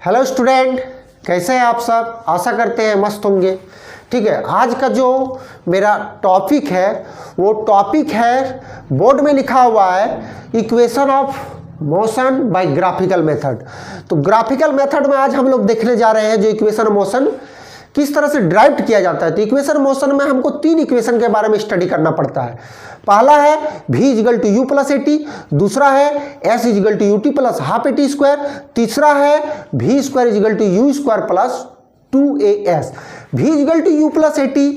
Hello student, कैसे हैं आप सब। आशा करते हैं मस्त होंगे। ठीक है, आज का जो मेरा टॉपिक है वो टॉपिक है, बोर्ड में लिखा हुआ है equation of motion by graphical method. तो ग्राफिकल मेथड में आज हम लोग देखने जा रहे हैं जो इक्वेशन ऑफ मोशन किस तरह से ड्राइव किया जाता है। तो इक्वेशन मोशन में हमको तीन इक्वेशन के बारे में स्टडी करना पड़ता है। पहला है v equal to U plus A T, दूसरा है s equal to U T plus half A T square, तीसरा है v square equal to U square plus 2as। v equal to U plus A T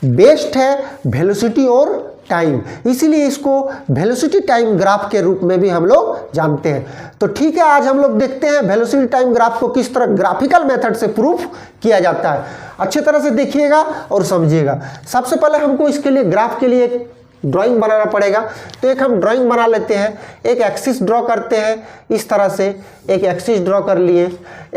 based है वेलोसिटी और time, इसीलिए इसको velocity time graph के रूप में भी हम लोग जानते हैं। तो ठीक है, आज हम लोग देखते हैं वेलोसिटी टाइम ग्राफ को किस तरह ग्राफिकल मेथड से प्रूफ किया जाता है। अच्छी तरह से देखिएगा और समझिएगा। सबसे पहले हमको इसके लिए ग्राफ के लिए एक ड्राइंग बनाना पड़ेगा। तो एक हम ड्राइंग बना लेते हैं, एक एक्सिस ड्रॉ करते हैं। इस तरह से एक एक्सिस ड्रॉ कर लिए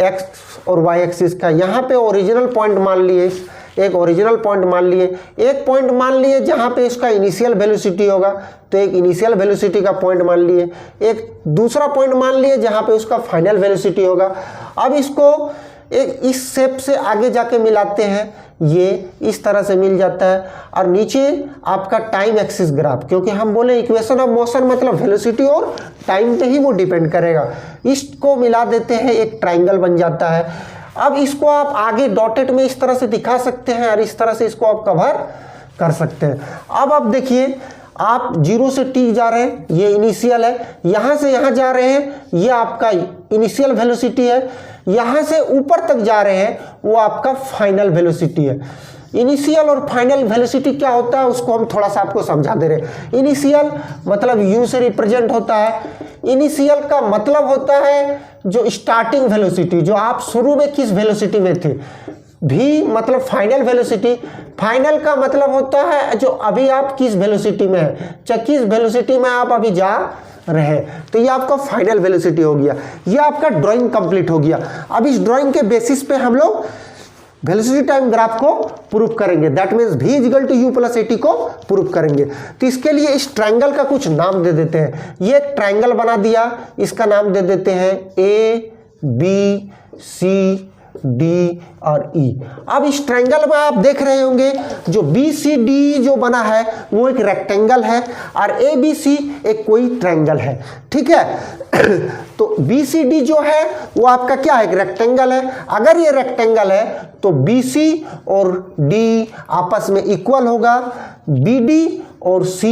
एक्स और वाई एक्सिस का। यहाँ पे ओरिजिनल पॉइंट मान लिए, एक ओरिजिनल पॉइंट मान लिए, एक पॉइंट मान लिए जहाँ पे इसका इनिशियल वेलोसिटी होगा, तो एक इनिशियल वेलोसिटी का पॉइंट मान लिए, एक दूसरा पॉइंट मान लिए जहाँ पे उसका फाइनल वेलोसिटी होगा। अब इसको एक इस शेप से आगे जाके मिलाते हैं, ये इस तरह से मिल जाता है। और नीचे आपका टाइम एक्सिस ग्राफ, क्योंकि हम बोले इक्वेशन ऑफ मोशन मतलब वेलोसिटी और टाइम पे ही वो डिपेंड करेगा। इसको मिला देते हैं, एक ट्राइंगल बन जाता है। अब इसको आप आगे डॉटेड में इस तरह से दिखा सकते हैं और इस तरह से इसको आप कवर कर सकते हैं। अब आप देखिए, आप 0 से t जा रहे हैं, ये इनिशियल है। यहाँ से यहाँ जा रहे हैं, ये आपका इनिशियल वेलोसिटी है। यहाँ से ऊपर तक जा रहे हैं, वो आपका फाइनल वेलोसिटी है। इनिशियल और फाइनल वेलोसिटी क्या होता है उसको हम थोड़ा सा आपको समझा दे रहे हैं। इनिशियल मतलब u से रिप्रेजेंट होता है। इनिशियल का मतलब होता है जो स्टार्टिंग वेलोसिटी, जो आप शुरू में किस वेलोसिटी में थे। v मतलब फाइनल वेलोसिटी, फाइनल का मतलब होता है जो अभी आप किस वेलोसिटी में है, चाहे किस वेलोसिटी में आप अभी जा रहे। तो ये आपका फाइनल वेलोसिटी हो गया, ये आपका ड्राइंग कंप्लीट हो गया। अब इस ड्राइंग के बेसिस पे हम लोग वेलोसिटी टाइम ग्राफ को प्रूफ करेंगे। That means v equal to U plus A T को प्रूफ करेंगे। तो इसके लिए इस ट्रायंगल का कुछ नाम दे देते हैं। ये एक ट्रायंगल बना दिया, इसका नाम दे देते हैं A B C D और E। अब इस ट्रायंगल में आप देख रहे होंगे जो BCD जो बना है वो एक रेक्टेंगल है और ABC एक कोई ट्रायंगल है। ठीक है, तो BCD जो है वो आपका क्या है, एक रेक्टेंगल है। अगर ये रेक्टेंगल है तो BC और D आपस में इक्वल होगा, BD और C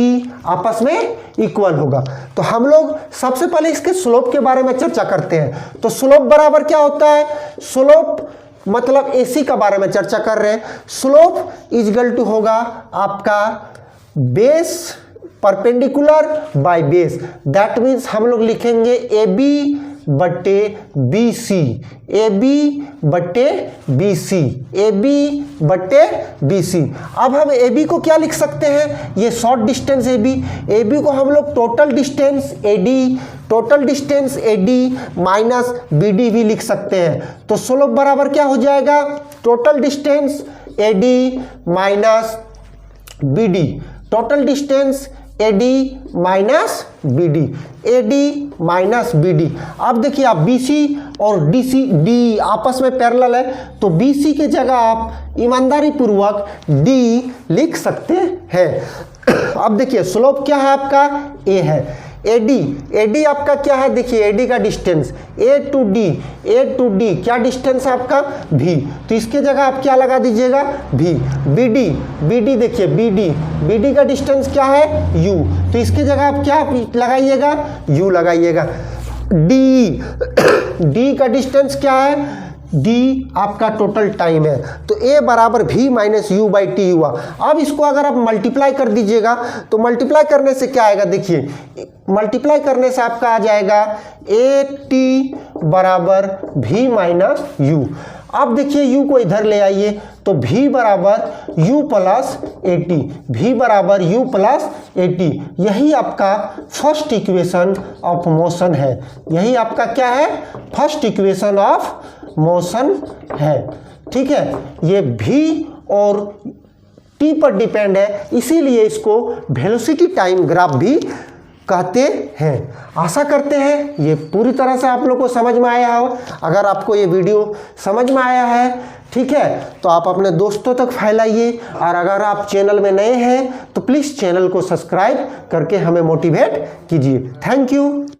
आपस में इक्वल होगा। तो हम लोग सबसे पहले इसके स्लोप के बारे में चर्चा करते हैं। तो स्लोप बराबर क्या होता है, स्लोप मतलब AC का बारे में चर्चा कर रहे हैं। स्लोप इजिकल टू होगा आपका base perpendicular by base. That means हम लोग लिखेंगे AB बटे BC, AB बटे BC, AB बटे BC। अब हम AB को क्या लिख सकते हैं, ये शॉर्ट डिस्टेंस AB को हम लोग total distance AD minus BD भी लिख सकते हैं। तो स्लोप बराबर क्या हो जाएगा, total distance AD minus BD, total distance AD minus BD, AD minus BD। अब देखिए आप BC और D आपस में पैरेलल है, तो BC के जगह आप ईमानदारी पूर्वक D लिख सकते हैं। अब देखिए स्लोप क्या है आपका, A है। AD आपका क्या है, देखिए AD का डिस्टेंस A टू D क्या डिस्टेंस है आपका V, तो इसके जगह आप क्या लगा दीजिएगा V। BD देखिए BD का डिस्टेंस क्या है U, तो इसके जगह आप क्या लगाइएगा, U लगाइएगा। D का डिस्टेंस क्या है, D आपका टोटल टाइम है। तो A बराबर V minus U by T हुआ। अब इसको अगर आप मल्टीप्लाई कर दीजिएगा तो मल्टीप्लाई करने से क्या आएगा, देखिए मल्टीप्लाई करने से आपका आ जाएगा AT बराबर V माइनस U। अब देखिए U को इधर ले आइए, तो V बराबर U प्लस AT, V बराबर U प्लस AT। यही आपका फर्स्ट इक्वेशन ऑफ मोशन है। यही आपका क्या है, फर्स्ट इक्वेशन ऑफ मोशन है। ठीक है, ये V और T पर डिपेंड है, इसीलिए इसको वेलोसिटी टाइम ग्राफ भी कहते हैं। आशा करते हैं ये पूरी तरह से आप लोग को समझ में आया हो। अगर आपको ये वीडियो समझ में आया है, ठीक है, तो आप अपने दोस्तों तक फैलाइए। और अगर आप चैनल में नए हैं तो प्लीज़ चैनल को सब्सक्राइब करके हमें मोटिवेट कीजिए। Thank you.